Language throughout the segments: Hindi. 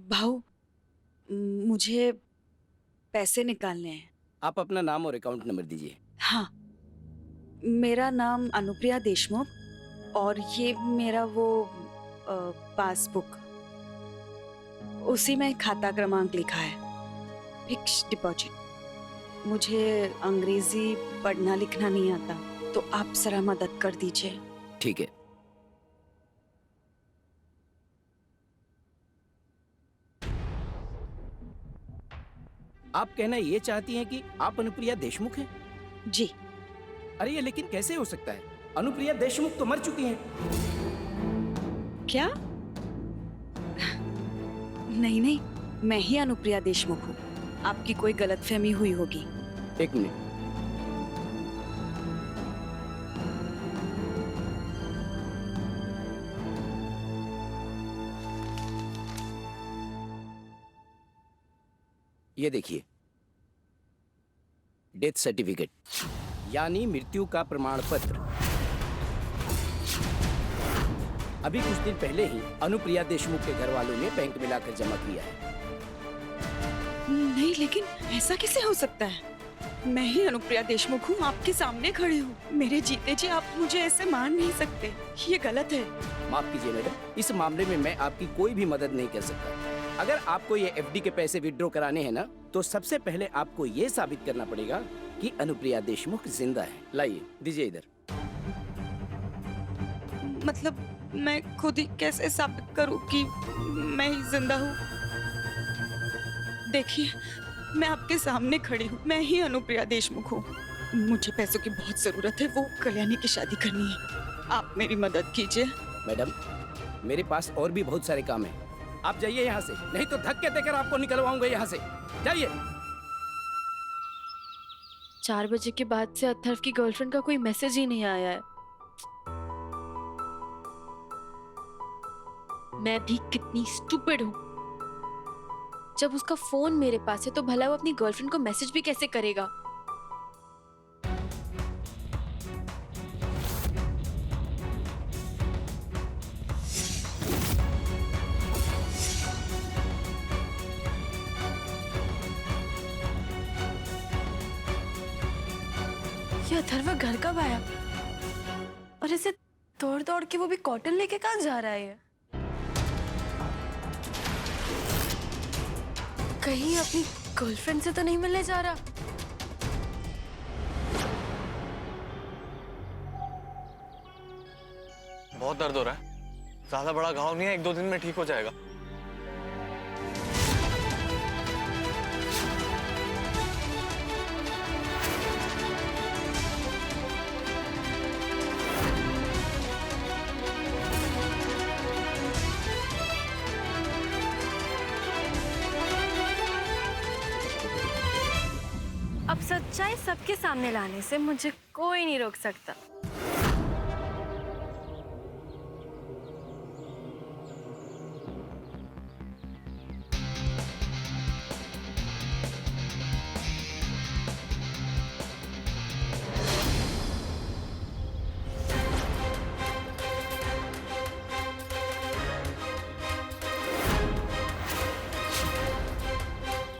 भाऊ, मुझे पैसे निकालने हैं। आप अपना नाम और अकाउंट नंबर दीजिए। हाँ, मेरा नाम अनुप्रिया देशमुख और ये मेरा वो पासबुक, उसी में खाता क्रमांक लिखा है, फिक्स डिपॉजिट। मुझे अंग्रेजी पढ़ना लिखना नहीं आता, तो आप जरा मदद कर दीजिए। ठीक है। आप कहना ये चाहती हैं कि आप अनुप्रिया देशमुख हैं? जी। अरे ये लेकिन कैसे हो सकता है? अनुप्रिया देशमुख तो मर चुकी हैं। क्या? नहीं नहीं, मैं ही अनुप्रिया देशमुख हूँ। आपकी कोई गलतफहमी हुई होगी। एक मिनट। ये देखिए, डेथ सर्टिफिकेट यानी मृत्यु का प्रमाण पत्र। अभी कुछ दिन पहले ही अनुप्रिया देशमुख के घर वालों ने बैंक में लाकर जमा किया है। नहीं, लेकिन ऐसा कैसे हो सकता है? मैं ही अनुप्रिया देशमुख हूँ, आपके सामने खड़ी हूँ। मेरे जीते जी आप मुझे ऐसे मान नहीं सकते, ये गलत है। माफ कीजिए मैडम, इस मामले में मैं आपकी कोई भी मदद नहीं कर सकता। अगर आपको ये एफडी के पैसे विड्रॉ कराने हैं ना, तो सबसे पहले आपको ये साबित करना पड़ेगा कि अनुप्रिया देशमुख जिंदा है। लाइए, दीजिए इधर। मतलब मैं खुद ही कैसे साबित करूं कि मैं ही जिंदा हूँ? देखिए, मैं आपके सामने खड़ी हूँ, मैं ही अनुप्रिया देशमुख हूँ। मुझे पैसों की बहुत जरूरत है, वो कल्याणी की शादी करनी है। आप मेरी मदद कीजिए। मैडम, मेरे पास और भी बहुत सारे काम हैं। आप जाइए यहाँ से, नहीं तो धक्के देकर आपको निकलवाऊंगा यहाँ से। जाइए। 4 बजे के बाद से अथर्व की गर्लफ्रेंड का कोई मैसेज ही नहीं आया है। मैं भी कितनी स्टूपिड हूँ। जब उसका फोन मेरे पास है तो भला वो अपनी गर्लफ्रेंड को मैसेज भी कैसे करेगा? ये अथर्व घर कब आया? और इसे दौड़ दौड़ के वो भी कॉटन लेके कहाँ जा रहा है? कहीं अपनी गर्लफ्रेंड से तो नहीं मिलने जा रहा? बहुत दर्द हो रहा है। ज्यादा बड़ा घाव नहीं है, 1-2 दिन में ठीक हो जाएगा। अब सच्चाई सबके सामने लाने से मुझे कोई नहीं रोक सकता।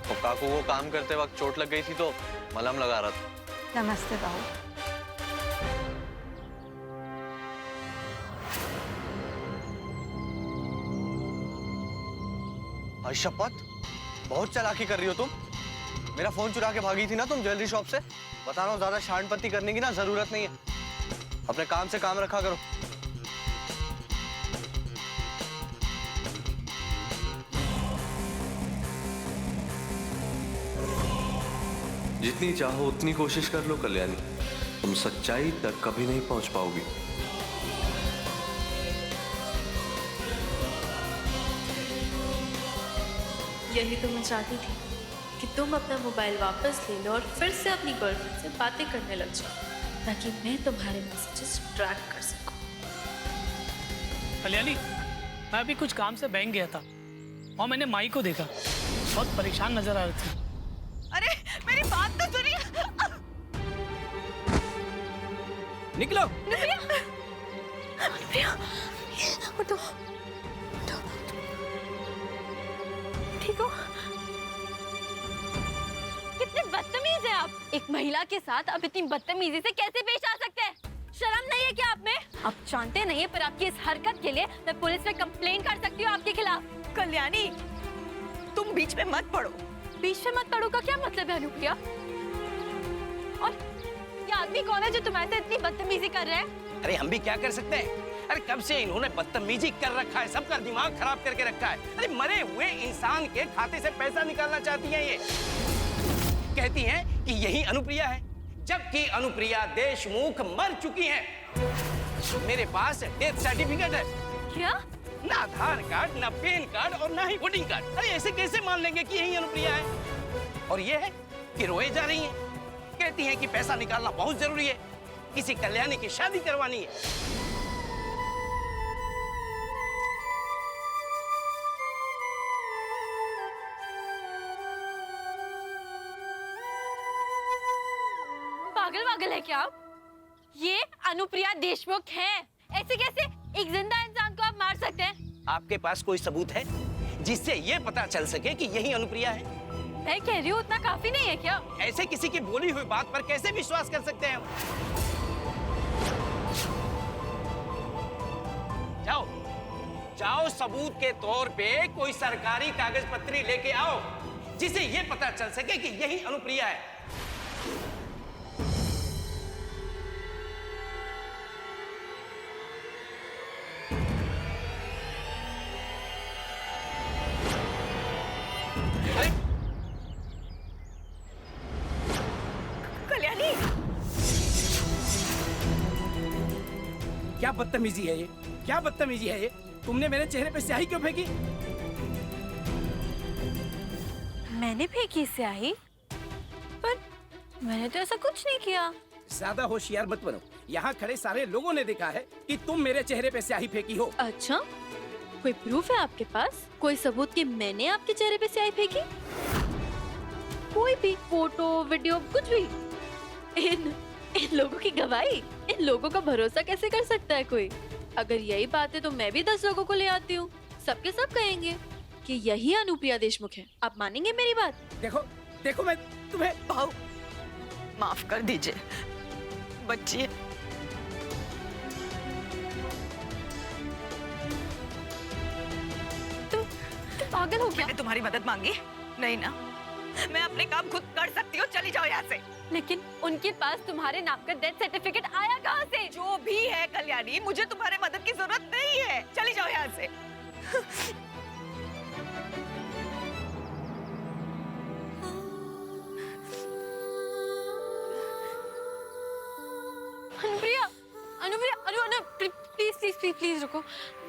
और काकू को काम करते वक्त चोट लग गई थी तो मलहम लगा रहा था। नमस्ते बाबू। भाई शपथ, बहुत चालाकी कर रही हो तुम। मेरा फोन चुरा के भागी थी ना तुम ज्वेलरी शॉप से। बता रहा हूँ, ज्यादा शानपत्ती करने की ना जरूरत नहीं है। अपने काम से काम रखा करो। जितनी चाहो उतनी कोशिश कर लो कल्याणी, तुम सच्चाई तक कभी नहीं पहुंच पाओगी। यही तो मैं चाहती थी कि तुम अपना मोबाइल वापस ले लो और फिर से अपनी गर्लफ्रेंड से बातें करने लग जाओ, ताकि मैं तुम्हारे मैसेजेस ट्रैक कर सकूं। कल्याणी, मैं अभी कुछ काम से बैंक गया था और मैंने माई को देखा, बहुत परेशान नजर आ रही थी। अरे मेरी बात तो सुनिए। निकलो। अनुप्रिया, उठो। ठीक हो? कितने बदतमीज हैं आप। एक महिला के साथ आप इतनी बदतमीजी से कैसे पेश आ सकते हैं? शर्म नहीं है क्या आप में? आप जानते नहीं है, पर आपकी इस हरकत के लिए मैं पुलिस में कंप्लेन कर सकती हूँ आपके खिलाफ। कल्याणी, तुम बीच में मत पड़ो। बीच में मत पड़ो का क्या मतलब है अनुप्रिया? और ये आदमी कौन है जो तुम्हारे से इतनी बदतमीजी कर रहा है? अरे हम भी क्या कर सकते हैं? अरे कब से इन्होंने बदतमीजी कर रखा है, सबका दिमाग खराब करके रखा है। अरे मरे हुए इंसान के खाते से पैसा निकालना चाहती हैं ये। कहती हैं कि यही अनुप्रिया है, जबकि अनुप्रिया देशमुख मर चुकी हैं। मेरे पास डेथ सर्टिफिकेट है। क्या? ना आधार कार्ड, ना पैन कार्ड और ना ही वोटिंग कार्ड। अरे ऐसे कैसे मान लेंगे कि यही अनुप्रिया है? और ये है कि रोए जा रही हैं, कहती हैं कि पैसा निकालना बहुत जरूरी है, किसी कल्याणी की शादी करवानी है। पागल वागल है क्या आप? ये अनुप्रिया देशमुख है। ऐसे कैसे एक जिंदा इंसान को आप मार सकते हैं? आपके पास कोई सबूत है जिससे ये पता चल सके कि यही अनुप्रिया है? मैं कह रही हूँ उतना काफी नहीं है क्या? ऐसे किसी की बोली हुई बात पर कैसे विश्वास कर सकते हैं हम? जाओ जाओ, सबूत के तौर पे कोई सरकारी कागज पत्री लेके आओ जिसे ये पता चल सके कि यही अनुप्रिया है। कल्याणी, क्या बदतमीजी है ये? क्या बदतमीजी है ये? तुमने मेरे चेहरे पे स्याही क्यों फेंकी? मैंने फेंकी स्याही? पर मैंने तो ऐसा कुछ नहीं किया। ज्यादा होशियार मत बनो। यहाँ खड़े सारे लोगों ने देखा है कि तुम मेरे चेहरे पे स्याही फेंकी हो। अच्छा, कोई प्रूफ है आपके पास? कोई सबूत कि मैंने आपके चेहरे पे स्याही फेंकी? कोई भी फोटो, वीडियो, कुछ भी? इन लोगों की गवाही, इन लोगों का भरोसा कैसे कर सकता है कोई? अगर यही बात है तो मैं भी 10 लोगों को ले आती हूँ, सबके सब कहेंगे कि यही अनुप्रिया देशमुख है। आप मानेंगे मेरी बात? देखो देखो, मैं तुम्हें बहू माफ कर दीजिए, बच्ची तुम पागल हो क्या? मैंने तुम्हारी मदद मांगी नहीं ना? मैं अपने काम खुद कर सकती हूँ, चली जाओ यहाँ से। लेकिन उनके पास तुम्हारे नाम का डेथ सर्टिफिकेट आया कहाँ से? जो भी है कल्याणी, मुझे तुम्हारे मदद की जरूरत नहीं है, चली जाओ यहाँ से। Anupriya, Anupriya, please please please please रुको।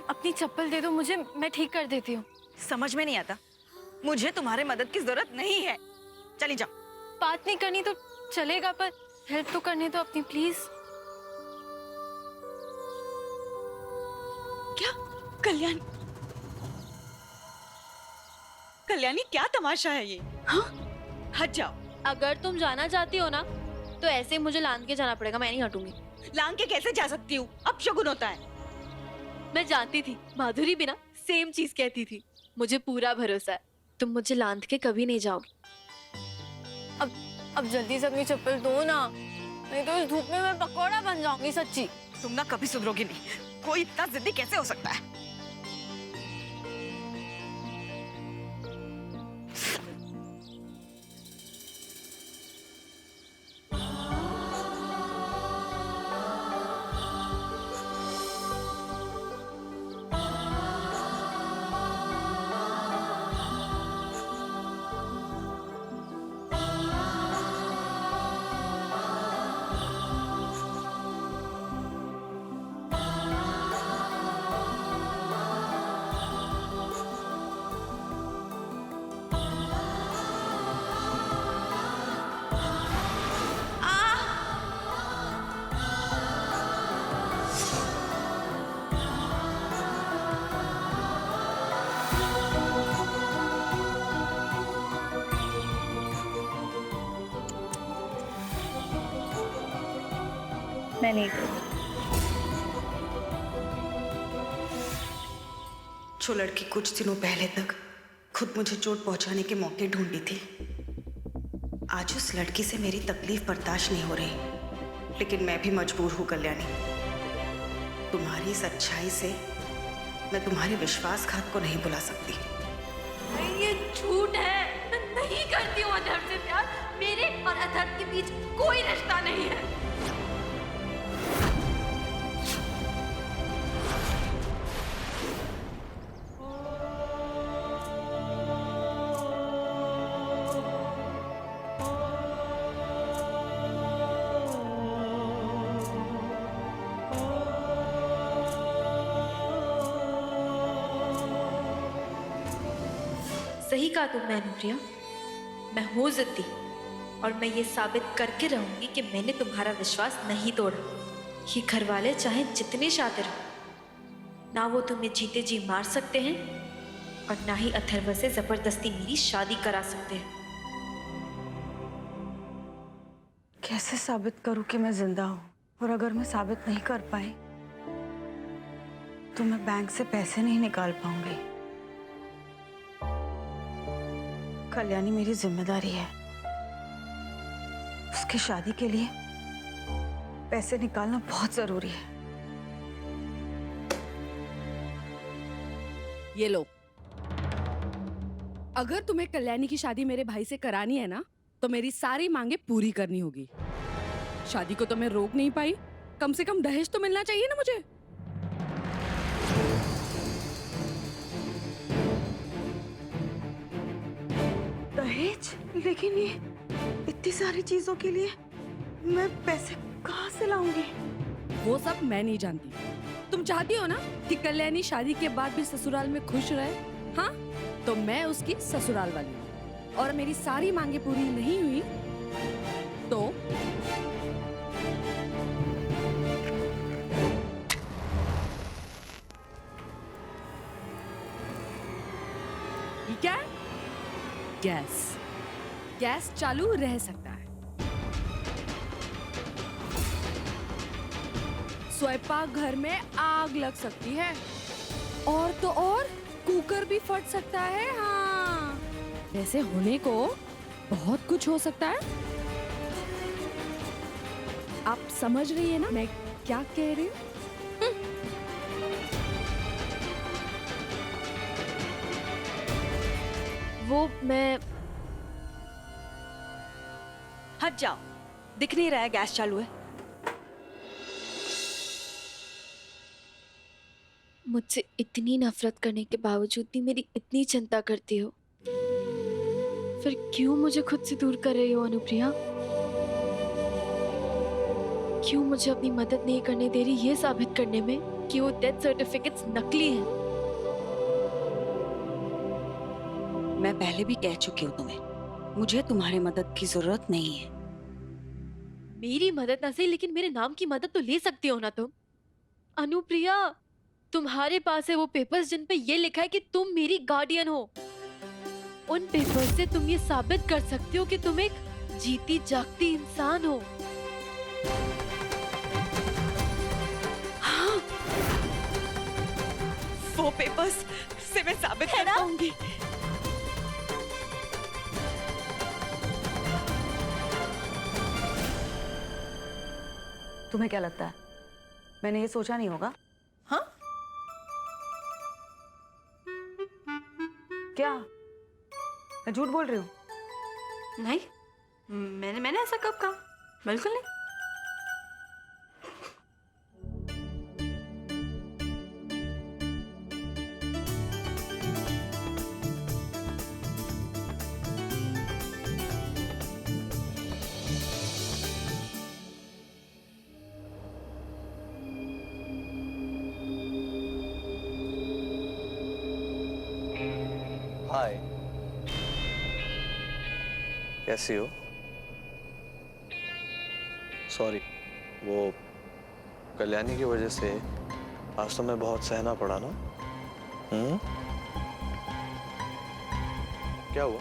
अपनी चप्पल दे दो मुझे, मैं ठीक कर देती हूँ। समझ में नहीं आता, मुझे तुम्हारे मदद की जरूरत नहीं है, चली जाओ। बात नहीं करनी तो चलेगा, पर हेल्प तो करने दो अपनी, प्लीज। क्या? कल्याणी, कल्याणी क्या तमाशा है ये? हाँ? हट जाओ। अगर तुम जाना चाहती हो ना तो ऐसे ही मुझे लांग के जाना पड़ेगा, मैं नहीं हटूंगी। लांग के कैसे जा सकती हूँ? अब शगुन होता है। मैं जानती थी, माधुरी भी ना सेम चीज कहती थी। मुझे पूरा भरोसा है तुम मुझे लांद के कभी नहीं जाओगी। अब जल्दी से अपनी चप्पल दो ना, नहीं तो इस धूप में मैं पकौड़ा बन जाऊंगी सच्ची। तुम ना कभी सुधरोगी नहीं। कोई इतना जिद्दी कैसे हो सकता है? मैं नहीं करूँगी। जो लड़की कुछ दिनों पहले तक खुद मुझे चोट पहुंचाने के मौके ढूंढी थी। आज उस लड़की से मेरी तकलीफ बर्दाश्त नहीं हो रही, लेकिन मैं भी मजबूर हूं कल्याणी। तुम्हारी इस अच्छाई से मैं तुम्हारे विश्वासघात को नहीं भुला सकती। नहीं, ये झूठ है। मैं नहीं करती हूँ अधर्व से प्यार। मेरे और अधर्व के बीच कोई रिश्ता नहीं है। सही कहा तुमने अनुप्रिया, मैं हूँ जिद्दी और मैं ये साबित करके रहूंगी कि मैंने तुम्हारा विश्वास नहीं तोड़ा। ये घर वाले चाहे जितने शातिर हो, ना वो तुम्हें जीते जी मार सकते हैं और ना ही अथर्व से जबरदस्ती मेरी शादी करा सकते हैं। कैसे साबित करूं कि मैं जिंदा हूं? और अगर मैं साबित नहीं कर पाई तो मैं बैंक से पैसे नहीं निकाल पाऊंगी। कल्याणी मेरी जिम्मेदारी है। उसकी शादी के लिए पैसे निकालना बहुत जरूरी है। ये लो। अगर तुम्हें कल्याणी की शादी मेरे भाई से करानी है ना, तो मेरी सारी मांगे पूरी करनी होगी। शादी को तो मैं रोक नहीं पाई, कम से कम दहेज तो मिलना चाहिए ना मुझे। दहेज? लेकिन ये इतनी सारी चीजों के लिए मैं पैसे कहाँ से लाऊंगी? वो सब मैं नहीं जानती। तुम चाहती हो ना कि कल्याणी शादी के बाद भी ससुराल में खुश रहे? हाँ, तो मैं उसकी ससुराल वाली हूँ और मेरी सारी मांगे पूरी नहीं हुई तो ये क्या है? गैस चालू रह सकता है। स्वयंपाक घर में आग लग सकती है और तो और कुकर भी फट सकता है। हाँ, ऐसे होने को बहुत कुछ हो सकता है। आप समझ रही है ना मैं क्या कह रही हूँ? वो मैं हट जाओ, दिख नहीं रहा है गैस चालू है। मुझसे इतनी नफरत करने के बावजूद भी मेरी इतनी चिंता करती हो, फिर क्यों मुझे खुद से दूर कर रही हो अनुप्रिया? क्यों मुझे अपनी मदद नहीं करने दे रही ये साबित करने में कि वो डेथ सर्टिफिकेट्स नकली हैं? मैं पहले भी कह चुकी हूँ तुम्हें, मुझे तुम्हारी मदद की जरूरत नहीं है। मेरी मदद ना सही, लेकिन मेरे नाम की मदद तो ले सकती हो ना तुम। अनुप्रिया, तुम्हारे पास है वो पेपर्स जिन पे ये लिखा है कि तुम मेरी गार्डियन हो। उन पेपर्स से तुम ये साबित कर सकती हो कि तुम एक जीती जागती इंसान हो। हाँ, वो पेपर्स से मैं साबित कर पाऊंगी। तुम्हें क्या लगता है मैंने ये सोचा नहीं होगा? हाँ, क्या मैं झूठ बोल रही हूँ? नहीं, मैंने ऐसा कब कहा? बिल्कुल नहीं। हाय, कैसी हो? सॉरी, वो कल्याणी की वजह से आज तो मैं बहुत सहना पड़ा ना। क्या हुआ?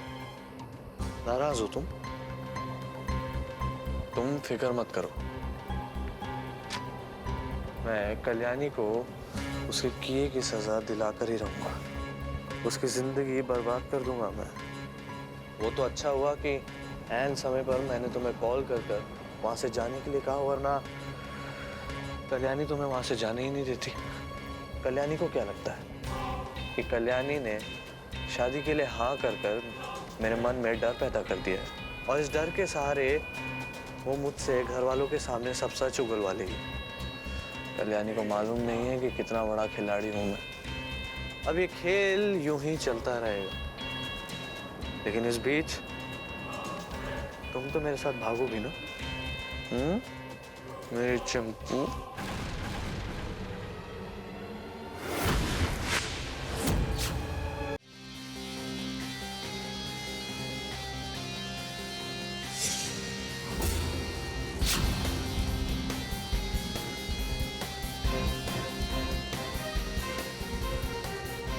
नाराज हो तुम? तुम फिक्र मत करो, मैं कल्याणी को उसके किए की सजा दिलाकर ही रहूंगा। उसकी जिंदगी बर्बाद कर दूंगा मैं। वो तो अच्छा हुआ कि ऐन समय पर मैंने तुम्हें कॉल कर कर वहां से जाने के लिए कहा, वरना कल्याणी तुम्हें वहां से जाने ही नहीं देती। कल्याणी को क्या लगता है कि कल्याणी ने शादी के लिए हाँ कर कर मेरे मन में डर पैदा कर दिया है, और इस डर के सहारे वो मुझसे घर वालों के सामने सब सच उगलवा लेगी। कल्याणी को मालूम नहीं है कि कितना बड़ा खिलाड़ी हूं मैं। अब ये खेल यूं ही चलता रहेगा, लेकिन इस बीच तुम तो मेरे साथ भागोगी ना, मेरी चंपू।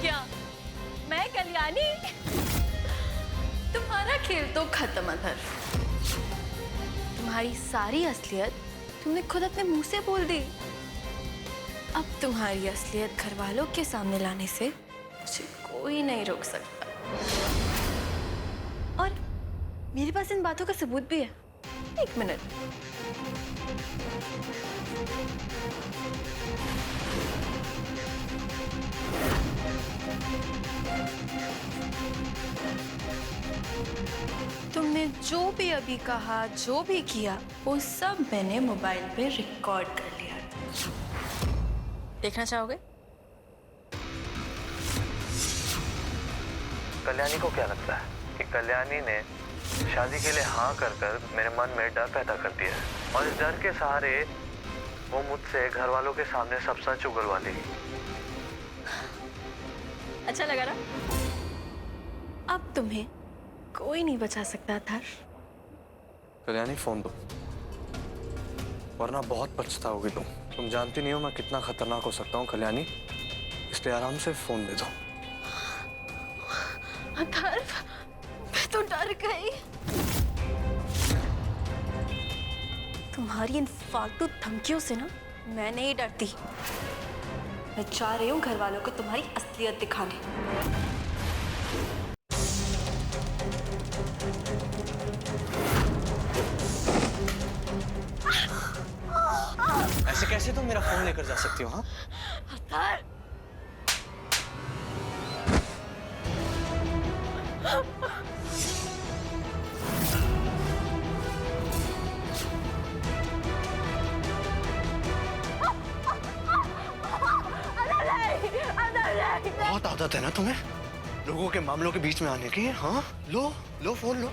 क्या मैं कल्याणी? तुम्हारा खेल तो खत्म अधर। तुम्हारी सारी असलियत तुमने खुद अपने मुंह से बोल दी। अब तुम्हारी असलियत घर वालों के सामने लाने से मुझे कोई नहीं रोक सकता। और मेरे पास इन बातों का सबूत भी है। एक मिनट। तुमने जो भी अभी कहा, जो भी किया, वो सब मैंने मोबाइल पे रिकॉर्ड कर लिया। देखना चाहोगे? कल्याणी को क्या लगता है कि कल्याणी ने शादी के लिए हाँ कर कर मेरे मन में डर पैदा कर दिया है, और इस डर के सहारे वो मुझसे घर वालों के सामने सब सच उगलवा लेगी। अच्छा लगा ना? अब तुम्हें कोई नहीं बचा सकता था। कल्याणी फोन दो, वरना बहुत पछताओगी तुम। तुम जानती नहीं हो मैं कितना खतरनाक हो सकता हूँ कल्याणी, इसलिए आराम से फोन दे दो। अथर्व, मैं तो डर गई। तुम्हारी इन फालतू धमकियों से ना मैं नहीं डरती। मैं जा रही हूँ घर वालों को तुम्हारी असलियत दिखाने। ऐसे कैसे तुम मेरा फोन लेकर जा सकती हो? हाँ, अथर्व, बहुत आदत है ना तुम्हें लोगों के मामलों के बीच में आने की। हाँ, लो लो फोन लो।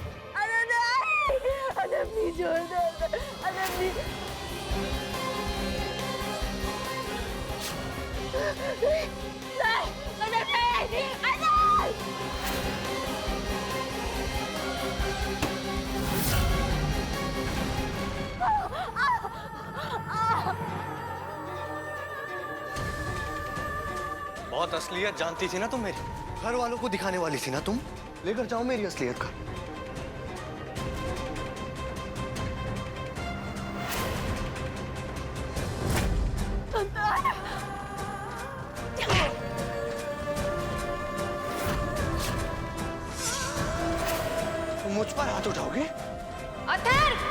बहुत असलियत जानती थी ना तुम मेरी, घर वालों को दिखाने वाली थी ना तुम। लेकर जाओ मेरी असलियत का। तुम मुझ पर हाथ उठाओगे? अथर्व,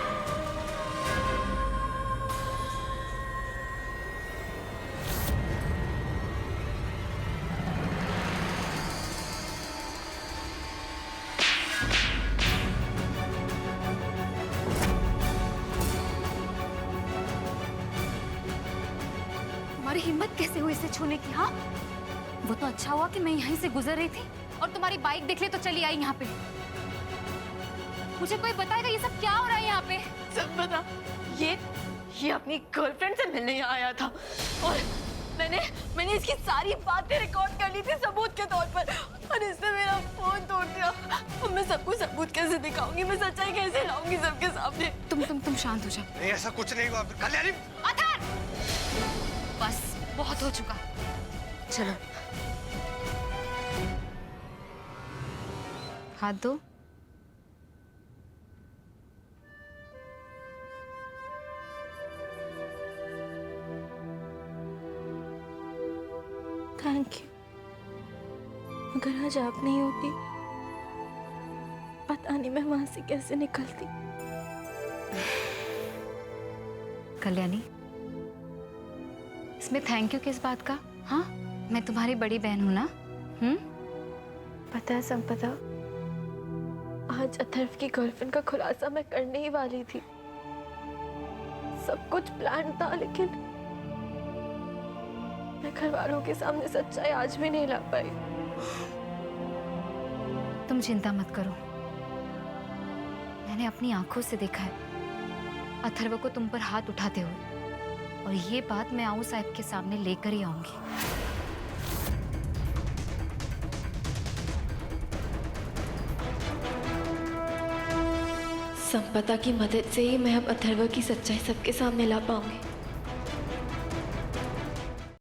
तुम्हारी हिम्मत कैसे हुई इसे छूने की? हाँ, वो तो अच्छा हुआ कि मैं यहीं से गुजर रही थी और तुम्हारी बाइक दिख ले तो चली आई यहाँ पे। मुझे कोई बताएगा ये सब क्या हो रहा है यहाँ पे? सब बता। ये अपनी गर्लफ्रेंड से मिलने यहाँ आया था, और मैंने इसकी सारी बातें रिकॉर्ड कर ली थी सबूत के तौर पर, और इसने मेरा फोन तोड़ दिया। अब मैं सबको सबूत कैसे दिखाऊंगी? मैं सच्चाई कैसे लाऊंगी सबके सामने? तुम शांत हो जाओ। नहीं, ऐसा कुछ नहीं हुआ कल्याणी। अथर्व, बस बहुत हो चुका। चलो हाथ दो। थैंक यू, मगर आज आप नहीं होती, पता नहीं मैं वहां से कैसे निकलती। कल्याणी, इसमें थैंक यू किस बात का? हाँ, मैं तुम्हारी बड़ी बहन हूं ना। पता है संपदा, आज अथर्व की गर्लफ्रेंड का खुलासा मैं करने ही वाली थी। सब कुछ प्लान था, लेकिन मैं घर वालों के सामने सच्चाई आज भी नहीं ला पाई। तुम चिंता मत करो, मैंने अपनी आंखों से देखा है अथर्व को तुम पर हाथ उठाते हुए, और ये बात मैं आऊ साहब के सामने लेकर ही आऊंगी। संपदा की मदद से ही मैं अब अथर्व की सच्चाई सबके सामने ला पाऊंगी।